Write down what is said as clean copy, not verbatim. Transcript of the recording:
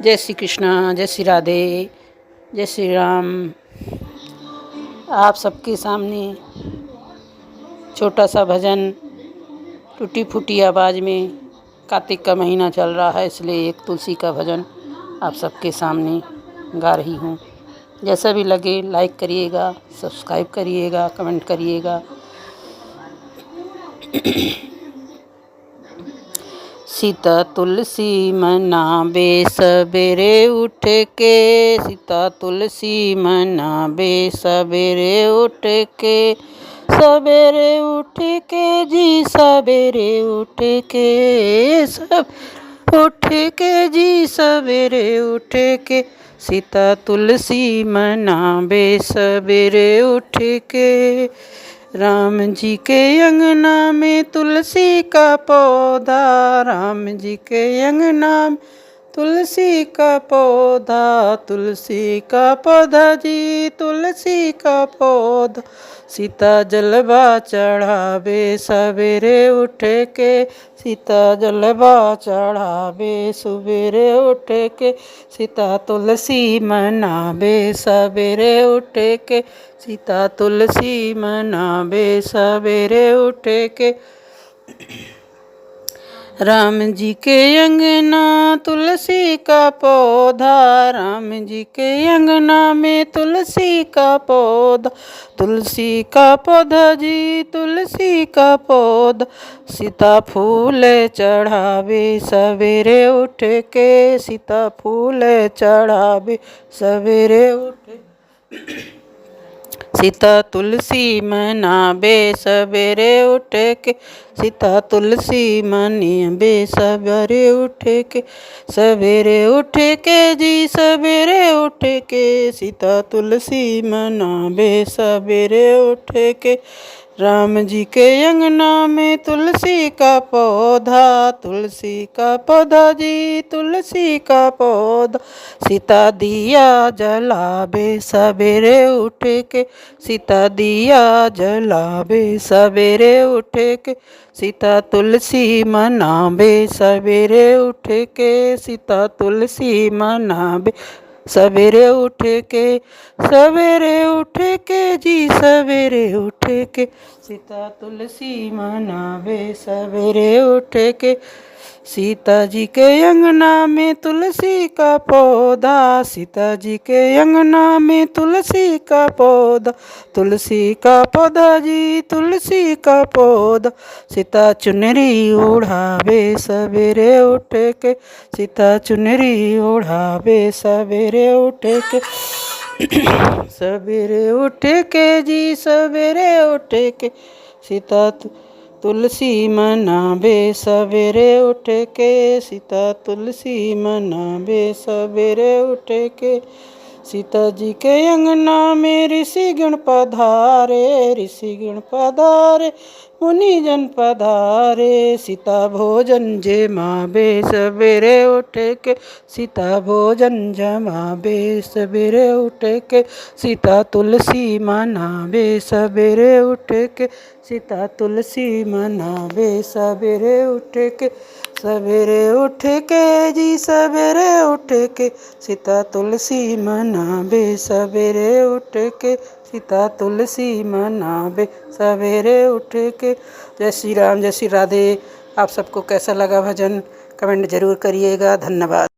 जय श्री कृष्णा, जय श्री राधे, जय श्री राम। आप सबके सामने छोटा सा भजन टूटी फूटी आवाज़ में। कार्तिक का महीना चल रहा है, इसलिए एक तुलसी का भजन आप सबके सामने गा रही हूँ। जैसा भी लगे लाइक करिएगा, सब्सक्राइब करिएगा, कमेंट करिएगा। सीता तुलसी मनाबे सबेरे उठ के, सीता तुलसी मनाबे सबेरे उठ के, सबेरे उठ के जी सबेरे उठ के, सब उठ के जी सबेरे उठ के, सीता तुलसी मनाबे सबेरे उठ के। राम जी के अंगना में तुलसी का पौधा, राम जी के अंगना में तुलसी का पौधा, तुलसी का पौधा जी तुलसी का पौधा। सीता जलवा चढ़ावे सवेरे उठ के, सीता जलवा चढ़ावे सवेरे उठ के, सीता तुलसी मनावे सवेरे उठ के, सीता तुलसी मनावे सवेरे उठ के। राम जी के अंगना तुलसी का पौधा, राम जी के अंगना में तुलसी का पौधा, तुलसी का पौधा जी तुलसी का पौधा। सीता फूल चढ़ावे सवेरे उठ के, सीता फूल चढ़ावे सवेरे उठ के, सीता तुलसी मनाबे सवेरे उठ के, सीता तुलसी मनाबे सवेरे उठ के, सवेरे उठ के जी सवेरे उठ के, सीता तुलसी मनाबे सवेरे उठ के। राम जी के अंगना में तुलसी का पौधा, तुलसी का पौधा जी तुलसी का पौधा। सीता दिया जलावे सवेरे उठ के, सीता दिया जलावे सवेरे उठ के, सीता तुलसी मनावे सवेरे उठ के, सीता तुलसी मनावे सवेरे उठ के, सवेरे उठ के जी सवेरे उठ के, सीता तुलसी मनावे सवेरे उठ के। सीता जी के अंगना में तुलसी का पौधा, सीता जी के अंगना में तुलसी का पौधा, तुलसी का पौधा जी तुलसी का पौधा। सीता चुनरी ओढ़ावे सवेरे उठ के, सीता चुनरी ओढ़ावे सवेरे उठ के, सवेरे उठ के जी सवेरे उठ के, सीता तुलसी मनावे सवेरे उठ के, सीता तुलसी मनावे सवेरे उठ के। सीता जी के अंगना में ऋषि गण पधारे, ऋषि गण पधारे मुनि जन पधारे। सीता भोजन जमावे सवेरे उठ के, सीता भोजन जमावे सवेरे उठ के, सीता तुलसी मनावे सवेरे उठ के, सीता तुलसी मनावे सवेरे उठ के, सवेरे उठ के जी सवेरे उठ के, सीता तुलसी मनावे सवेरे उठ के, सीता तुलसी मनावे सवेरे उठ के। जय श्री राम, जय श्री राधे। आप सबको कैसा लगा भजन कमेंट ज़रूर करिएगा। धन्यवाद।